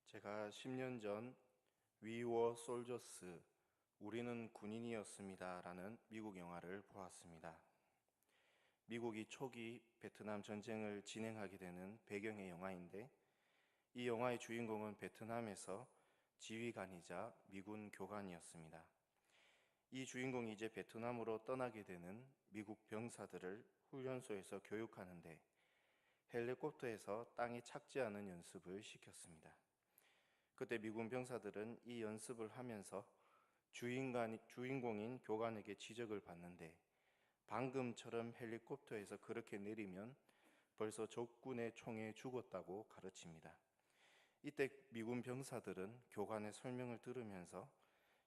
제가 10년 전 We Were Soldiers, 우리는 군인이었습니다 라는 미국 영화를 보았습니다. 미국이 초기 베트남 전쟁을 진행하게 되는 배경의 영화인데, 이 영화의 주인공은 베트남에서 지휘관이자 미군 교관이었습니다. 이 주인공이 이제 베트남으로 떠나게 되는 미국 병사들을 훈련소에서 교육하는데 헬리콥터에서 땅에 착지하는 연습을 시켰습니다. 그때 미군 병사들은 이 연습을 하면서 주인공인 교관에게 지적을 받는데, 방금처럼 헬리콥터에서 그렇게 내리면 벌써 적군의 총에 죽었다고 가르칩니다. 이때 미군 병사들은 교관의 설명을 들으면서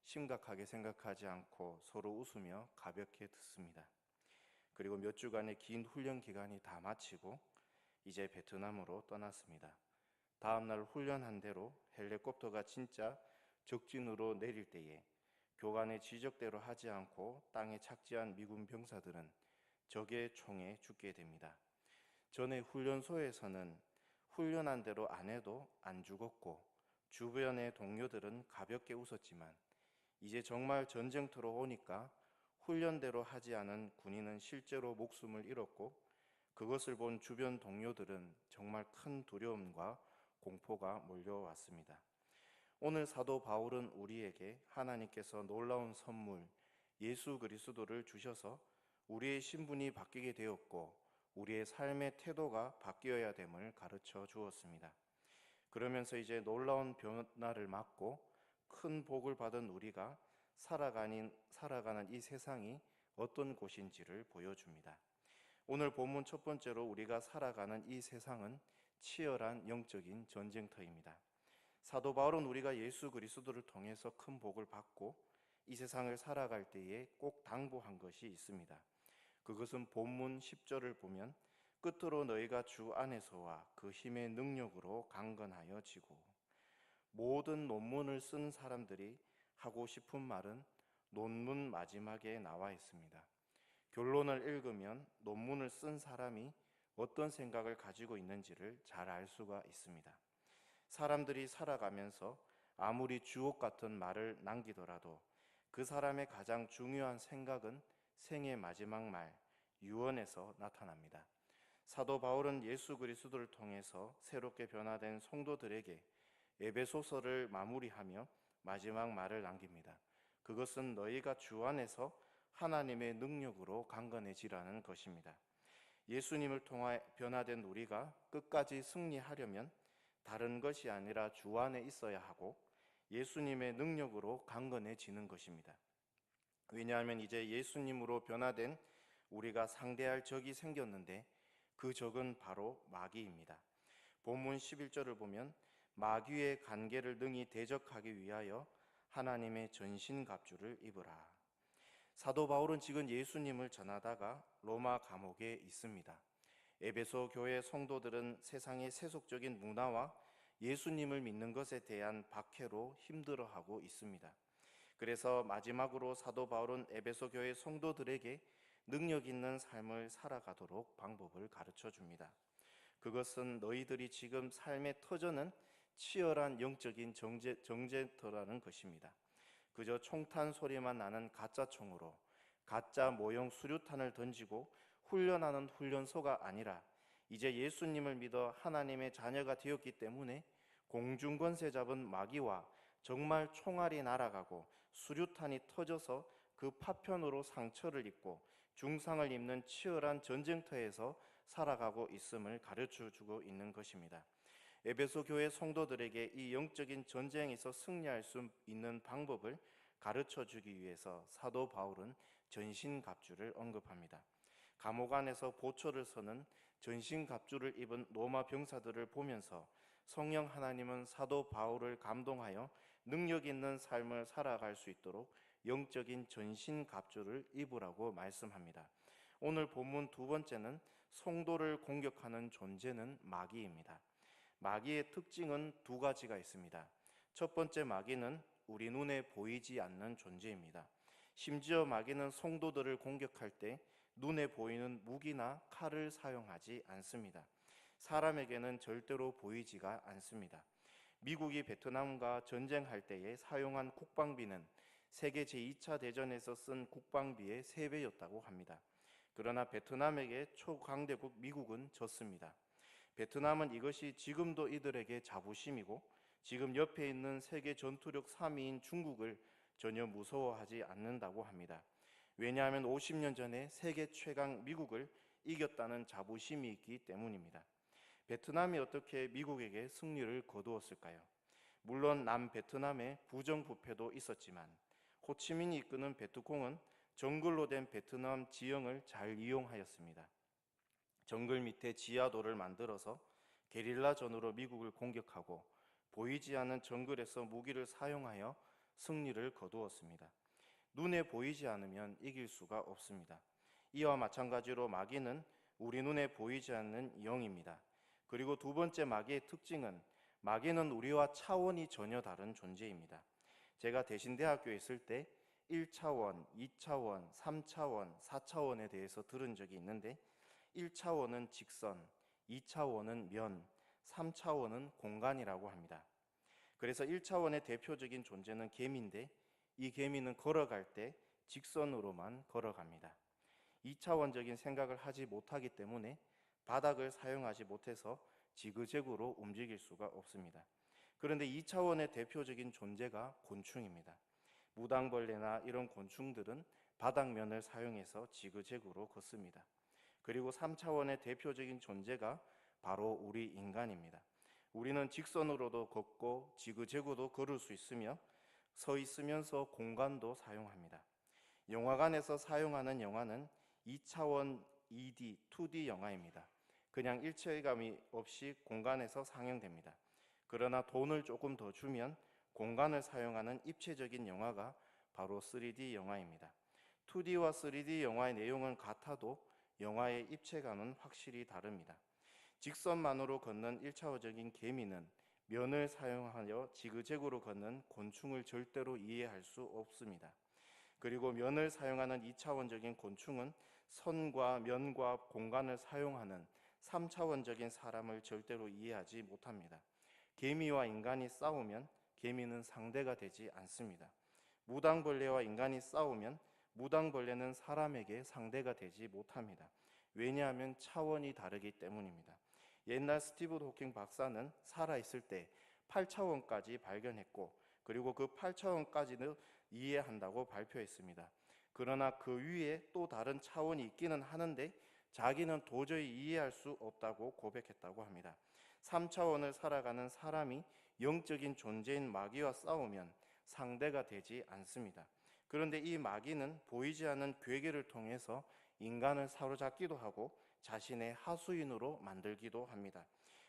심각하게 생각하지 않고 서로 웃으며 가볍게 듣습니다. 그리고 몇 주간의 긴 훈련 기간이 다 마치고 이제 베트남으로 떠났습니다. 다음날 훈련한 대로 헬리콥터가 진짜 적진으로 내릴 때에 교관의 지적대로 하지 않고 땅에 착지한 미군 병사들은 적의 총에 죽게 됩니다. 전에 훈련소에서는 훈련한 대로 안 해도 안 죽었고 주변의 동료들은 가볍게 웃었지만, 이제 정말 전쟁터로 오니까 훈련대로 하지 않은 군인은 실제로 목숨을 잃었고, 그것을 본 주변 동료들은 정말 큰 두려움과 공포가 몰려왔습니다. 오늘 사도 바울은 우리에게 하나님께서 놀라운 선물 예수 그리스도를 주셔서 우리의 신분이 바뀌게 되었고 우리의 삶의 태도가 바뀌어야 됨을 가르쳐 주었습니다. 그러면서 이제 놀라운 변화를 맞고 큰 복을 받은 우리가 살아가는 이 세상이 어떤 곳인지를 보여줍니다. 오늘 본문 첫 번째로 우리가 살아가는 이 세상은 치열한 영적인 전쟁터입니다. 사도 바울은 우리가 예수 그리스도를 통해서 큰 복을 받고 이 세상을 살아갈 때에 꼭 당부한 것이 있습니다. 그것은 본문 10절을 보면 끝으로 너희가 주 안에서와 그 힘의 능력으로 강건하여 지고, 모든 논문을 쓴 사람들이 하고 싶은 말은 논문 마지막에 나와 있습니다. 결론을 읽으면 논문을 쓴 사람이 어떤 생각을 가지고 있는지를 잘 알 수가 있습니다. 사람들이 살아가면서 아무리 주옥 같은 말을 남기더라도 그 사람의 가장 중요한 생각은 생의 마지막 말, 유언에서 나타납니다. 사도 바울은 예수 그리스도를 통해서 새롭게 변화된 성도들에게 에베소서를 마무리하며 마지막 말을 남깁니다. 그것은 너희가 주 안에서 하나님의 능력으로 강건해지라는 것입니다. 예수님을 통해 변화된 우리가 끝까지 승리하려면 다른 것이 아니라 주 안에 있어야 하고 예수님의 능력으로 강건해지는 것입니다. 왜냐하면 이제 예수님으로 변화된 우리가 상대할 적이 생겼는데, 그 적은 바로 마귀입니다. 본문 11절을 보면 마귀의 간계를 능히 대적하기 위하여 하나님의 전신갑주를 입으라. 사도 바울은 지금 예수님을 전하다가 로마 감옥에 있습니다. 에베소 교회 성도들은 세상의 세속적인 문화와 예수님을 믿는 것에 대한 박해로 힘들어하고 있습니다. 그래서 마지막으로 사도 바울은 에베소 교회 성도들에게 능력 있는 삶을 살아가도록 방법을 가르쳐 줍니다. 그것은 너희들이 지금 삶의 터전은 치열한 영적인 정제터라는 것입니다. 그저 총탄 소리만 나는 가짜 총으로 가짜 모형 수류탄을 던지고 훈련하는 훈련소가 아니라, 이제 예수님을 믿어 하나님의 자녀가 되었기 때문에 공중권세 잡은 마귀와 정말 총알이 날아가고 수류탄이 터져서 그 파편으로 상처를 입고 중상을 입는 치열한 전쟁터에서 살아가고 있음을 가르쳐 주고 있는 것입니다. 에베소 교회 성도들에게 이 영적인 전쟁에서 승리할 수 있는 방법을 가르쳐 주기 위해서 사도 바울은 전신갑주를 언급합니다. 감옥 안에서 보초를 서는 전신갑주를 입은 로마 병사들을 보면서 성령 하나님은 사도 바울을 감동하여 능력 있는 삶을 살아갈 수 있도록 영적인 전신갑주를 입으라고 말씀합니다. 오늘 본문 두 번째는 성도를 공격하는 존재는 마귀입니다. 마귀의 특징은 두 가지가 있습니다. 첫 번째, 마귀는 우리 눈에 보이지 않는 존재입니다. 심지어 마귀는 성도들을 공격할 때 눈에 보이는 무기나 칼을 사용하지 않습니다. 사람에게는 절대로 보이지가 않습니다. 미국이 베트남과 전쟁할 때에 사용한 국방비는 세계 제2차 대전에서 쓴 국방비의 3배였다고 합니다. 그러나 베트남에게 초강대국 미국은 졌습니다. 베트남은 이것이 지금도 이들에게 자부심이고 지금 옆에 있는 세계 전투력 3위인 중국을 전혀 무서워하지 않는다고 합니다. 왜냐하면 50년 전에 세계 최강 미국을 이겼다는 자부심이 있기 때문입니다. 베트남이 어떻게 미국에게 승리를 거두었을까요? 물론 남베트남에 부정부패도 있었지만 호치민이 이끄는 베트콩은 정글로 된 베트남 지형을 잘 이용하였습니다. 정글 밑에 지하도를 만들어서 게릴라전으로 미국을 공격하고 보이지 않는 정글에서 무기를 사용하여 승리를 거두었습니다. 눈에 보이지 않으면 이길 수가 없습니다. 이와 마찬가지로 마귀는 우리 눈에 보이지 않는 영입니다. 그리고 두 번째 마귀의 특징은 마귀는 우리와 차원이 전혀 다른 존재입니다. 제가 대신대학교에 있을 때 1차원, 2차원, 3차원, 4차원에 대해서 들은 적이 있는데 1차원은 직선, 2차원은 면, 3차원은 공간이라고 합니다. 그래서 1차원의 대표적인 존재는 개미인데 이 개미는 걸어갈 때 직선으로만 걸어갑니다. 2차원적인 생각을 하지 못하기 때문에 바닥을 사용하지 못해서 지그재그로 움직일 수가 없습니다. 그런데 2차원의 대표적인 존재가 곤충입니다. 무당벌레나 이런 곤충들은 바닥면을 사용해서 지그재그로 걷습니다. 그리고 3차원의 대표적인 존재가 바로 우리 인간입니다. 우리는 직선으로도 걷고 지그재그도 걸을 수 있으며 서 있으면서 공간도 사용합니다. 영화관에서 사용하는 영화는 2차원 2D, 2D 영화입니다. 그냥 일체감이 없이 공간에서 상영됩니다. 그러나 돈을 조금 더 주면 공간을 사용하는 입체적인 영화가 바로 3D 영화입니다. 2D와 3D 영화의 내용은 같아도 영화의 입체감은 확실히 다릅니다. 직선만으로 걷는 1차원적인 개미는 면을 사용하여 지그재그로 걷는 곤충을 절대로 이해할 수 없습니다. 그리고 면을 사용하는 2차원적인 곤충은 선과 면과 공간을 사용하는 3차원적인 사람을 절대로 이해하지 못합니다. 개미와 인간이 싸우면 개미는 상대가 되지 않습니다. 무당벌레와 인간이 싸우면 무당벌레는 사람에게 상대가 되지 못합니다. 왜냐하면 차원이 다르기 때문입니다. 옛날 스티븐 호킹 박사는 살아있을 때 8차원까지 발견했고 그리고 그 8차원까지는 이해한다고 발표했습니다. 그러나 그 위에 또 다른 차원이 있기는 하는데 자기는 도저히 이해할 수 없다고 고백했다고 합니다. 3차원을 살아가는 사람이 영적인 존재인 마귀와 싸우면 상대가 되지 않습니다. 그런데 이 마귀는 보이지 않는 괴계를 통해서 인간을 사로잡기도 하고 자신의 하수인으로 만들기도 합니다.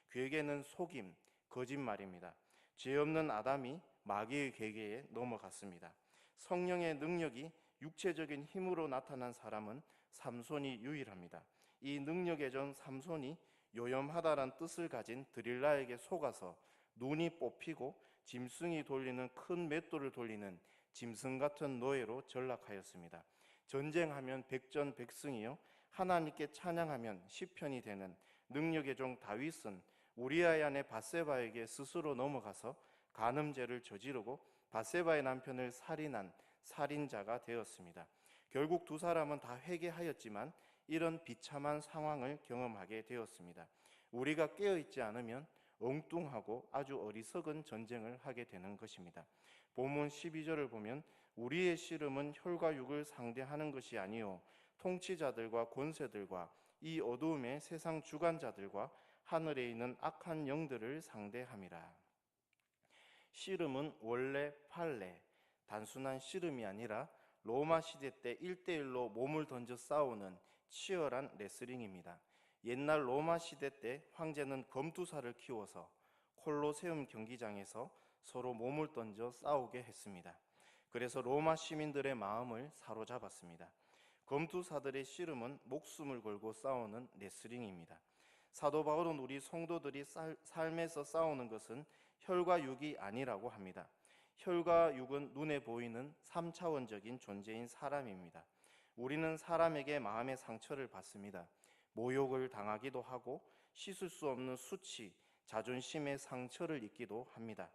괴계는 속임, 거짓말입니다. 죄 없는 아담이 마귀의 괴계에 넘어갔습니다. 성령의 능력이 육체적인 힘으로 나타난 사람은 삼손이 유일합니다. 이 능력의 전 삼손이 요염하다란 뜻을 가진 드릴라에게 속아서 눈이 뽑히고 짐승이 돌리는 큰 맷돌을 돌리는 짐승 같은 노예로 전락하였습니다. 전쟁하면 백전백승이요 하나님께 찬양하면 시편이 되는 능력의 종 다윗은 우리아의 아내 밧세바에게 스스로 넘어가서 간음죄를 저지르고 밧세바의 남편을 살인한 살인자가 되었습니다. 결국 두 사람은 다 회개하였지만 이런 비참한 상황을 경험하게 되었습니다. 우리가 깨어있지 않으면 엉뚱하고 아주 어리석은 전쟁을 하게 되는 것입니다. 본문 12절을 보면 우리의 씨름은 혈과 육을 상대하는 것이 아니요 통치자들과 권세들과 이 어두움의 세상 주관자들과 하늘에 있는 악한 영들을 상대함이라. 씨름은 원래 팔레, 단순한 씨름이 아니라 로마 시대 때 1대1로 몸을 던져 싸우는 치열한 레슬링입니다. 옛날 로마 시대 때 황제는 검투사를 키워서 콜로세움 경기장에서 서로 몸을 던져 싸우게 했습니다. 그래서 로마 시민들의 마음을 사로잡았습니다. 검투사들의 씨름은 목숨을 걸고 싸우는 레슬링입니다. 사도 바울은 우리 성도들이 삶에서 싸우는 것은 혈과 육이 아니라고 합니다. 혈과 육은 눈에 보이는 3차원적인 존재인 사람입니다. 우리는 사람에게 마음의 상처를 받습니다. 모욕을 당하기도 하고 씻을 수 없는 수치, 자존심의 상처를 입기도 합니다.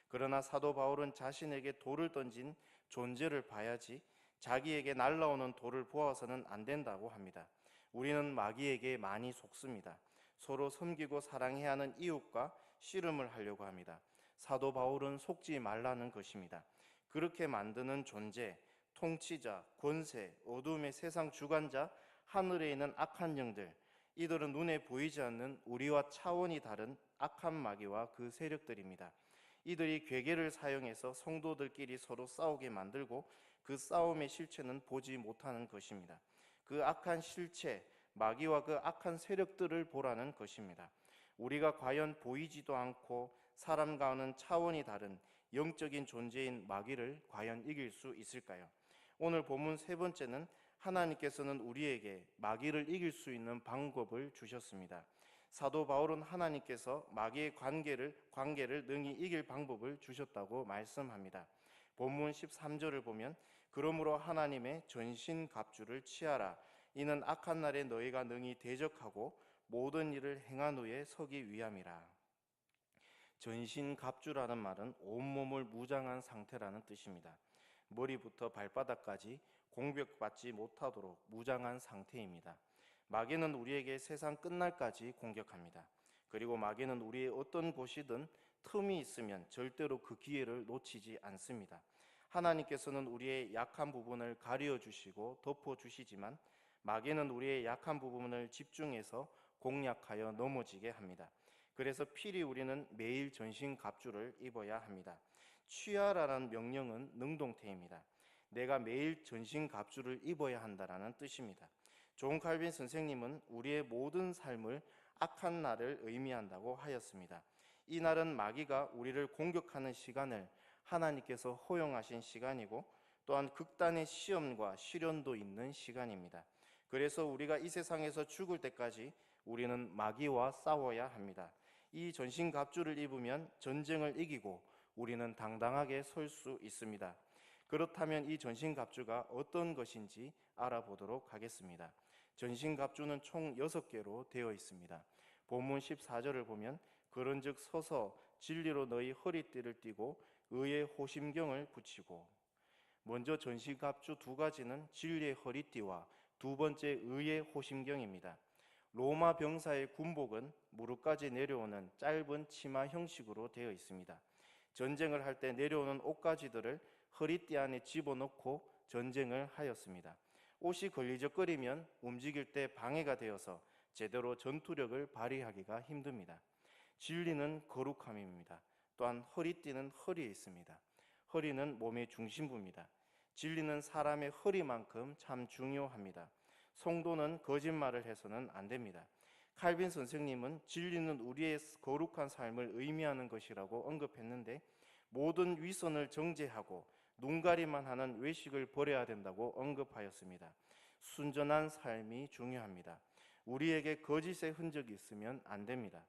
그러나 사도 바울은 자신에게 돌을 던진 존재를 봐야지 자기에게 날아오는 돌을 보아서는 안 된다고 합니다. 우리는 마귀에게 많이 속습니다. 서로 섬기고 사랑해야 하는 이웃과 씨름을 하려고 합니다. 사도 바울은 속지 말라는 것입니다. 그렇게 만드는 존재, 통치자, 권세, 어둠의 세상 주관자, 하늘에 있는 악한 영들, 이들은 눈에 보이지 않는 우리와 차원이 다른 악한 마귀와 그 세력들입니다. 이들이 괴계를 사용해서 성도들끼리 서로 싸우게 만들고 그 싸움의 실체는 보지 못하는 것입니다. 그 악한 실체, 마귀와 그 악한 세력들을 보라는 것입니다. 우리가 과연 보이지도 않고 사람과는 차원이 다른 영적인 존재인 마귀를 과연 이길 수 있을까요? 오늘 본문 세 번째는 하나님께서는 우리에게 마귀를 이길 수 있는 방법을 주셨습니다. 사도 바울은 하나님께서 마귀의 관계를 능히 이길 방법을 주셨다고 말씀합니다. 본문 13절을 보면 그러므로 하나님의 전신갑주를 취하라. 이는 악한 날에 너희가 능히 대적하고 모든 일을 행한 후에 서기 위함이라. 전신갑주라는 말은 온몸을 무장한 상태라는 뜻입니다. 머리부터 발바닥까지 공격받지 못하도록 무장한 상태입니다. 마귀는 우리에게 세상 끝날까지 공격합니다. 그리고 마귀는 우리의 어떤 곳이든 틈이 있으면 절대로 그 기회를 놓치지 않습니다. 하나님께서는 우리의 약한 부분을 가려 주시고 덮어 주시지만 마귀는 우리의 약한 부분을 집중해서 공략하여 넘어지게 합니다. 그래서 필히 우리는 매일 전신갑주를 입어야 합니다. 취하라는 명령은 능동태입니다. 내가 매일 전신갑주를 입어야 한다는 뜻입니다. 존 칼빈 선생님은 우리의 모든 삶을 악한 날을 의미한다고 하였습니다. 이 날은 마귀가 우리를 공격하는 시간을 하나님께서 허용하신 시간이고 또한 극단의 시험과 시련도 있는 시간입니다. 그래서 우리가 이 세상에서 죽을 때까지 우리는 마귀와 싸워야 합니다. 이 전신갑주를 입으면 전쟁을 이기고 우리는 당당하게 설 수 있습니다. 그렇다면 이 전신갑주가 어떤 것인지 알아보도록 하겠습니다. 전신갑주는 총 6개로 되어 있습니다. 본문 14절을 보면 그런즉 서서 진리로 너희 허리띠를 띠고 의의 호심경을 붙이고, 먼저 전신갑주 두 가지는 진리의 허리띠와 두 번째 의의 호심경입니다. 로마 병사의 군복은 무릎까지 내려오는 짧은 치마 형식으로 되어 있습니다. 전쟁을 할 때 내려오는 옷가지들을 허리띠 안에 집어넣고 전쟁을 하였습니다. 옷이 걸리적거리면 움직일 때 방해가 되어서 제대로 전투력을 발휘하기가 힘듭니다. 진리는 거룩함입니다. 또한 허리띠는 허리에 있습니다. 허리는 몸의 중심부입니다. 진리는 사람의 허리만큼 참 중요합니다. 성도는 거짓말을 해서는 안 됩니다. 칼빈 선생님은 진리는 우리의 거룩한 삶을 의미하는 것이라고 언급했는데 모든 위선을 정죄하고 눈가리만 하는 외식을 버려야 된다고 언급하였습니다. 순전한 삶이 중요합니다. 우리에게 거짓의 흔적이 있으면 안 됩니다.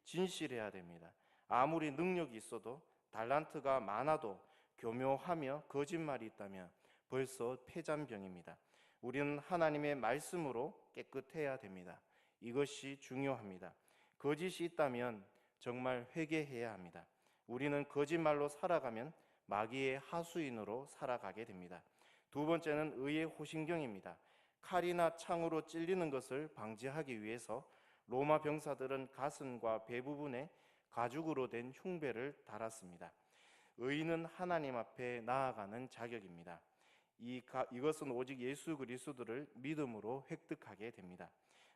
진실해야 됩니다. 아무리 능력이 있어도 달란트가 많아도 교묘하며 거짓말이 있다면 벌써 폐잔병입니다. 우리는 하나님의 말씀으로 깨끗해야 됩니다. 이것이 중요합니다. 거짓이 있다면 정말 회개해야 합니다. 우리는 거짓말로 살아가면 마귀의 하수인으로 살아가게 됩니다. 두 번째는 의의 호신경입니다. 칼이나 창으로 찔리는 것을 방지하기 위해서 로마 병사들은 가슴과 배 부분에 가죽으로 된 흉배를 달았습니다. 의인은 하나님 앞에 나아가는 자격입니다. 이것은 오직 예수 그리스도를 믿음으로 획득하게 됩니다.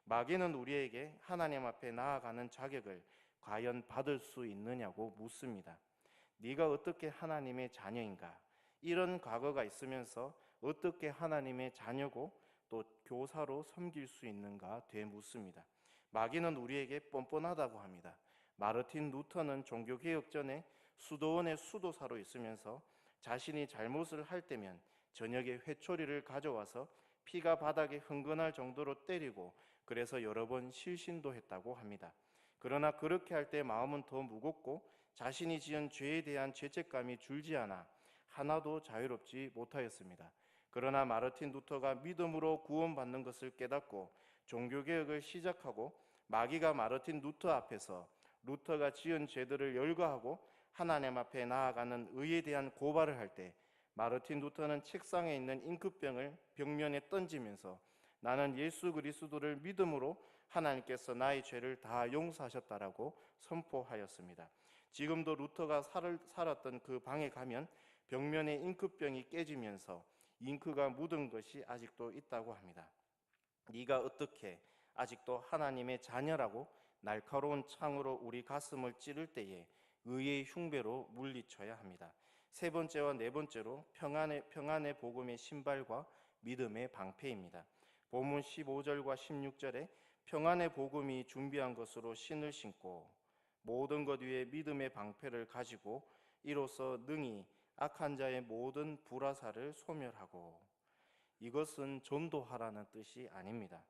마귀는 우리에게 하나님 앞에 나아가는 자격을 과연 받을 수 있느냐고 묻습니다. 네가 어떻게 하나님의 자녀인가? 이런 과거가 있으면서 어떻게 하나님의 자녀고 또 교사로 섬길 수 있는가 되묻습니다. 마귀는 우리에게 뻔뻔하다고 합니다. 마르틴 루터는 종교개혁 전에 수도원의 수도사로 있으면서 자신이 잘못을 할 때면 저녁에 회초리를 가져와서 피가 바닥에 흥건할 정도로 때리고 그래서 여러 번 실신도 했다고 합니다. 그러나 그렇게 할 때 마음은 더 무겁고 자신이 지은 죄에 대한 죄책감이 줄지 않아 하나도 자유롭지 못하였습니다. 그러나 마르틴 루터가 믿음으로 구원받는 것을 깨닫고 종교개혁을 시작하고 마귀가 마르틴 루터 앞에서 루터가 지은 죄들을 열거하고 하나님 앞에 나아가는 의에 대한 고발을 할 때 마르틴 루터는 책상에 있는 잉크병을 벽면에 던지면서 나는 예수 그리스도를 믿음으로 하나님께서 나의 죄를 다 용서하셨다라고 선포하였습니다. 지금도 루터가 살았던 그 방에 가면 벽면에 잉크병이 깨지면서 잉크가 묻은 것이 아직도 있다고 합니다. 네가 어떻게 아직도 하나님의 자녀라고 날카로운 창으로 우리 가슴을 찌를 때에 의의 흉배로 물리쳐야 합니다. 세 번째와 네 번째로 평안의 복음의 신발과 믿음의 방패입니다. 본문 15절과 16절에 평안의 복음이 준비한 것으로 신을 신고 모든 것 위에 믿음의 방패를 가지고 이로써 능히 악한 자의 모든 불화살을 소멸하고. 이것은 전도하라는 뜻이 아닙니다.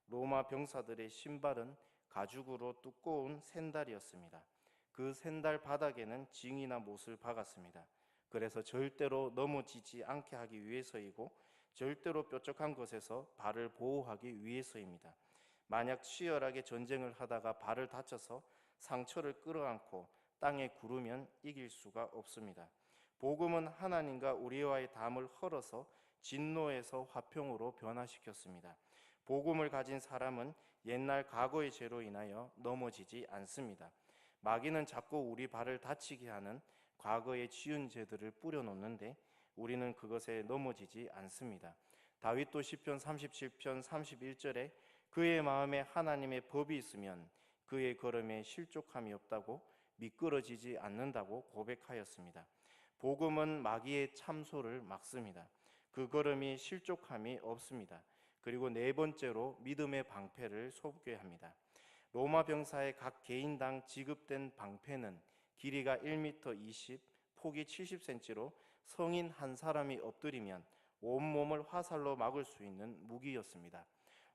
로마 병사들의 신발은 가죽으로 두꺼운 샌달이었습니다. 그 샌달 바닥에는 징이나 못을 박았습니다. 그래서 절대로 넘어지지 않게 하기 위해서이고 절대로 뾰족한 것에서 발을 보호하기 위해서입니다. 만약 치열하게 전쟁을 하다가 발을 다쳐서 상처를 끌어안고 땅에 구르면 이길 수가 없습니다. 복음은 하나님과 우리와의 담을 헐어서 진노에서 화평으로 변화시켰습니다. 복음을 가진 사람은 옛날 과거의 죄로 인하여 넘어지지 않습니다. 마귀는 자꾸 우리 발을 다치게 하는 과거의 지은 죄들을 뿌려놓는데 우리는 그것에 넘어지지 않습니다. 다윗도 시편 37편 31절에 그의 마음에 하나님의 법이 있으면 그의 걸음에 실족함이 없다고 미끄러지지 않는다고 고백하였습니다. 복음은 마귀의 참소를 막습니다. 그 걸음이 실족함이 없습니다. 그리고 네 번째로 믿음의 방패를 소개합니다. 로마 병사의 각 개인당 지급된 방패는 길이가 1m 20, 폭이 70cm로 성인 한 사람이 엎드리면 온몸을 화살로 막을 수 있는 무기였습니다.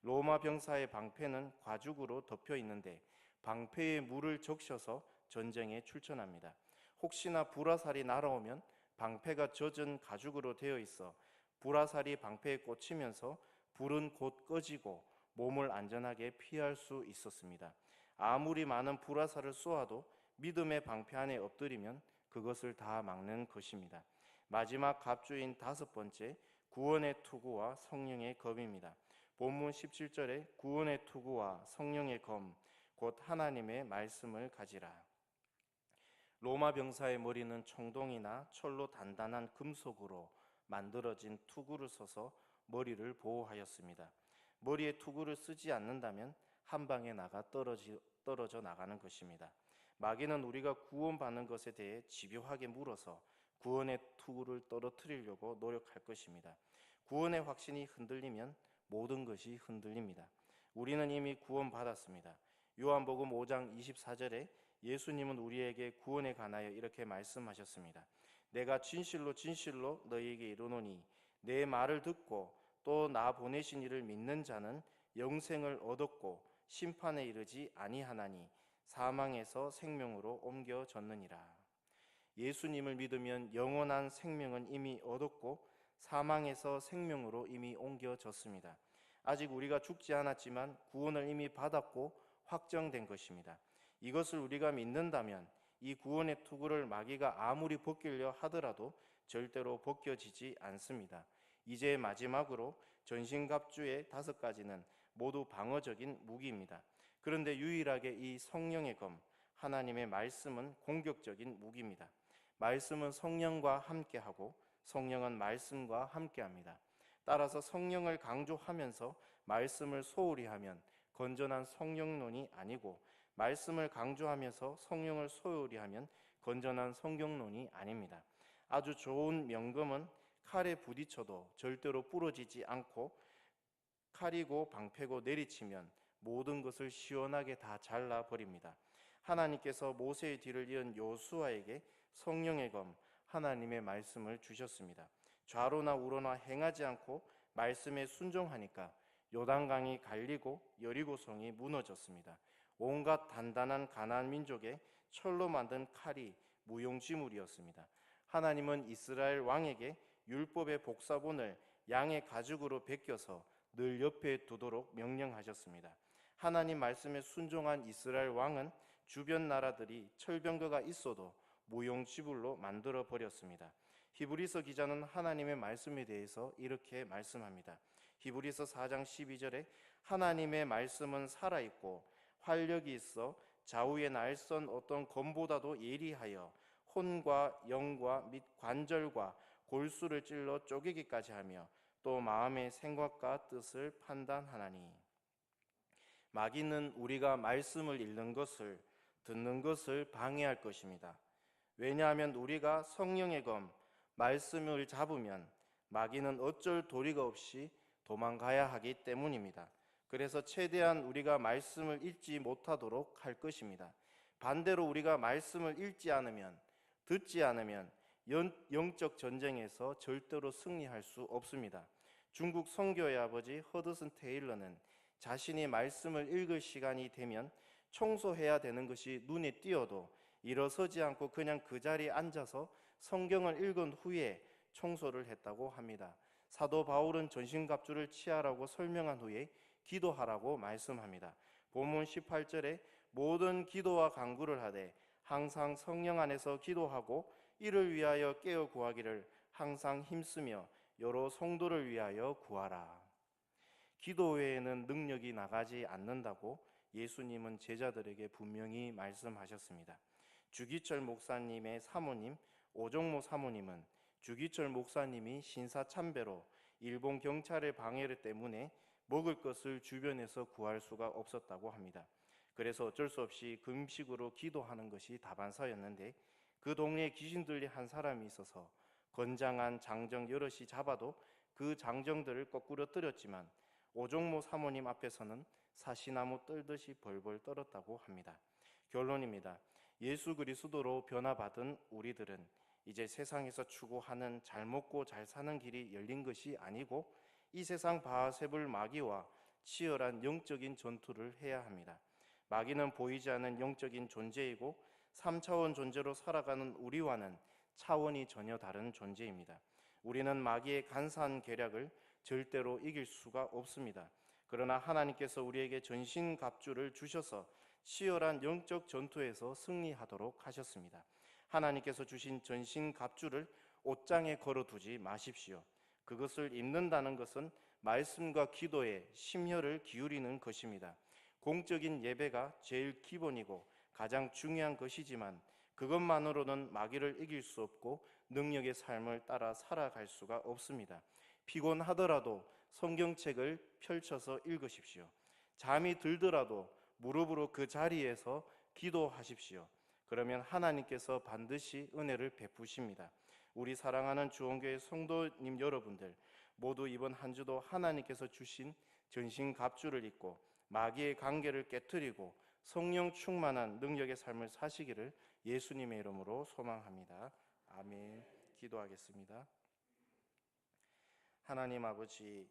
로마 병사의 방패는 가죽으로 덮여 있는데 방패에 물을 적셔서 전쟁에 출전합니다. 혹시나 불화살이 날아오면 방패가 젖은 가죽으로 되어 있어 불화살이 방패에 꽂히면서 불은 곧 꺼지고 몸을 안전하게 피할 수 있었습니다. 아무리 많은 불화살을 쏘아도 믿음의 방패 안에 엎드리면 그것을 다 막는 것입니다. 마지막 갑주인 다섯 번째, 구원의 투구와 성령의 검입니다. 본문 17절에 구원의 투구와 성령의 검, 곧 하나님의 말씀을 가지라. 로마 병사의 머리는 청동이나 철로 단단한 금속으로 만들어진 투구를 써서 머리를 보호하였습니다. 머리에 투구를 쓰지 않는다면 한 방에 나가 떨어져 나가는 것입니다. 마귀는 우리가 구원받는 것에 대해 집요하게 물어서 구원의 투구를 떨어뜨리려고 노력할 것입니다. 구원의 확신이 흔들리면 모든 것이 흔들립니다. 우리는 이미 구원받았습니다. 요한복음 5장 24절에 예수님은 우리에게 구원에 관하여 이렇게 말씀하셨습니다. 내가 진실로 진실로 너희에게 이르노니 내 말을 듣고 또 나 보내신 이를 믿는 자는 영생을 얻었고 심판에 이르지 아니하나니 사망에서 생명으로 옮겨졌느니라. 예수님을 믿으면 영원한 생명은 이미 얻었고 사망에서 생명으로 이미 옮겨졌습니다. 아직 우리가 죽지 않았지만 구원을 이미 받았고 확정된 것입니다. 이것을 우리가 믿는다면 이 구원의 투구를 마귀가 아무리 벗기려 하더라도 절대로 벗겨지지 않습니다. 이제 마지막으로 전신갑주의 5가지는 모두 방어적인 무기입니다. 그런데 유일하게 이 성령의 검, 하나님의 말씀은 공격적인 무기입니다. 말씀은 성령과 함께하고 성령은 말씀과 함께합니다. 따라서 성령을 강조하면서 말씀을 소홀히 하면 건전한 성령론이 아니고 말씀을 강조하면서 성령을 소홀히 하면 건전한 성경론이 아닙니다. 아주 좋은 명검은 칼에 부딪혀도 절대로 부러지지 않고 칼이고 방패고 내리치면 모든 것을 시원하게 다 잘라버립니다. 하나님께서 모세의 뒤를 이은 요수아에게 성령의 검, 하나님의 말씀을 주셨습니다. 좌로나 우로나 행하지 않고 말씀에 순종하니까 요단강이 갈리고 여리고성이 무너졌습니다. 온갖 단단한 가나안 민족의 철로 만든 칼이 무용지물이었습니다. 하나님은 이스라엘 왕에게 율법의 복사본을 양의 가죽으로 베껴서 늘 옆에 두도록 명령하셨습니다. 하나님 말씀에 순종한 이스라엘 왕은 주변 나라들이 철병거가 있어도 무용지물로 만들어 버렸습니다. 히브리서 기자는 하나님의 말씀에 대해서 이렇게 말씀합니다. 히브리서 4장 12절에 하나님의 말씀은 살아있고 활력이 있어 좌우에 날선 어떤 검보다도 예리하여 혼과 영과 및 관절과 골수를 찔러 쪼개기까지 하며 또 마음의 생각과 뜻을 판단하나니. 마귀는 우리가 말씀을 읽는 것을, 듣는 것을 방해할 것입니다. 왜냐하면 우리가 성령의 검, 말씀을 잡으면 마귀는 어쩔 도리가 없이 도망가야 하기 때문입니다. 그래서 최대한 우리가 말씀을 읽지 못하도록 할 것입니다. 반대로 우리가 말씀을 읽지 않으면, 듣지 않으면 영적 전쟁에서 절대로 승리할 수 없습니다. 중국 선교의 아버지 허드슨 테일러는 자신이 말씀을 읽을 시간이 되면 청소해야 되는 것이 눈에 띄어도 일어서지 않고 그냥 그 자리에 앉아서 성경을 읽은 후에 청소를 했다고 합니다. 사도 바울은 전신갑주를 취하라고 설명한 후에 기도하라고 말씀합니다. 본문 18절에 모든 기도와 간구를 하되 항상 성령 안에서 기도하고 이를 위하여 깨어 구하기를 항상 힘쓰며 여러 성도를 위하여 구하라. 기도 외에는 능력이 나가지 않는다고 예수님은 제자들에게 분명히 말씀하셨습니다. 주기철 목사님의 사모님 오정모 사모님은 주기철 목사님이 신사참배로 일본 경찰의 방해를 때문에 먹을 것을 주변에서 구할 수가 없었다고 합니다. 그래서 어쩔 수 없이 금식으로 기도하는 것이 다반사였는데 그 동네에 귀신 들린 한 사람이 있어서 건장한 장정 여럿이 잡아도 그 장정들을 거꾸로 때렸지만 오종모 사모님 앞에서는 사시나무 떨듯이 벌벌 떨었다고 합니다. 결론입니다. 예수 그리스도로 변화받은 우리들은 이제 세상에서 추구하는 잘 먹고 잘 사는 길이 열린 것이 아니고 이 세상 바하세불 마귀와 치열한 영적인 전투를 해야 합니다. 마귀는 보이지 않는 영적인 존재이고 3차원 존재로 살아가는 우리와는 차원이 전혀 다른 존재입니다. 우리는 마귀의 간사한 계략을 절대로 이길 수가 없습니다. 그러나 하나님께서 우리에게 전신갑주를 주셔서 치열한 영적 전투에서 승리하도록 하셨습니다. 하나님께서 주신 전신갑주를 옷장에 걸어두지 마십시오. 그것을 입는다는 것은 말씀과 기도에 심혈을 기울이는 것입니다. 공적인 예배가 제일 기본이고 가장 중요한 것이지만 그것만으로는 마귀를 이길 수 없고 능력의 삶을 따라 살아갈 수가 없습니다. 피곤하더라도 성경책을 펼쳐서 읽으십시오. 잠이 들더라도 무릎으로 그 자리에서 기도하십시오. 그러면 하나님께서 반드시 은혜를 베푸십니다. 우리 사랑하는 주원교회 성도님 여러분들 모두 이번 한 주도 하나님께서 주신 전신갑주를 입고 마귀의 관계를 깨트리고 성령 충만한 능력의 삶을 사시기를 예수님의 이름으로 소망합니다. 아멘. 기도하겠습니다. 하나님 아버지,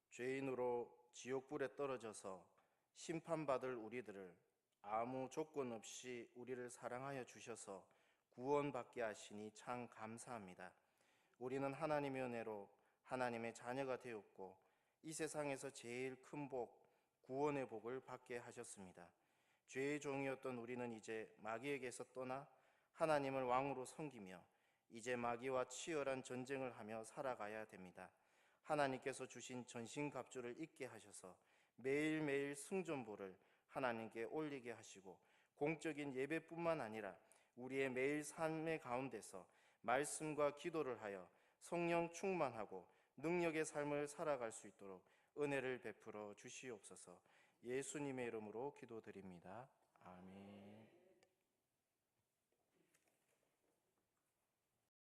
죄인으로 지옥불에 떨어져서 심판받을 우리들을 아무 조건 없이 우리를 사랑하여 주셔서 구원받게 하시니 참 감사합니다. 우리는 하나님의 은혜로 하나님의 자녀가 되었고 이 세상에서 제일 큰 복, 구원의 복을 받게 하셨습니다. 죄의 종이었던 우리는 이제 마귀에게서 떠나 하나님을 왕으로 섬기며 이제 마귀와 치열한 전쟁을 하며 살아가야 됩니다. 하나님께서 주신 전신갑주를 입게 하셔서 매일매일 승전보를 하나님께 올리게 하시고 공적인 예배뿐만 아니라 우리의 매일 삶의 가운데서 말씀과 기도를 하여 성령 충만하고 능력의 삶을 살아갈 수 있도록 은혜를 베풀어 주시옵소서. 예수님의 이름으로 기도드립니다. 아멘.